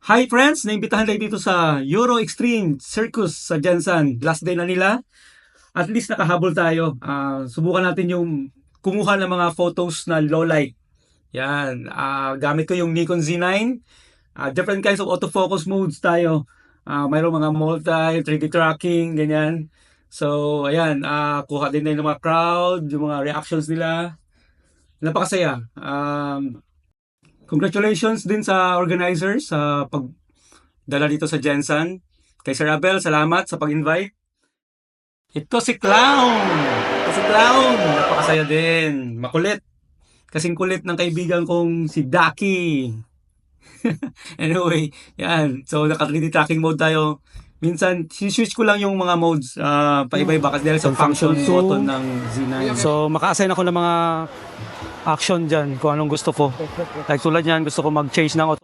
Hi friends! Naimbitahan tayo dito sa Euro Extreme Circus sa Jensen. Last day na nila. At least nakahabol tayo. Subukan natin yung kumuha ng mga photos na low light. Yan. Gamit ko yung Nikon Z9. Different kinds of autofocus modes tayo. Mayroong mga multi, 3D tracking, ganyan. So, ayan. Kuha din tayo ng mga crowd, yung mga reactions nila. Napakasaya. Congratulations din sa organizers sa pagdala dito sa Jensen. Kay Sir Abel, salamat sa pag-invite. Ito si Clown! Ito si Clown! Napakasaya din. Makulit. Kasing kulit ng kaibigan kong si Daki. Anyway, yan. So, naka-3D tracking mode tayo. Minsan, switch ko lang yung mga modes paiba-iba kasi dahil sa function button ng Z9. So, maka-assign ako ng mga action dyan kung anong gusto ko. Like tulad yan, gusto ko mag-change ng auto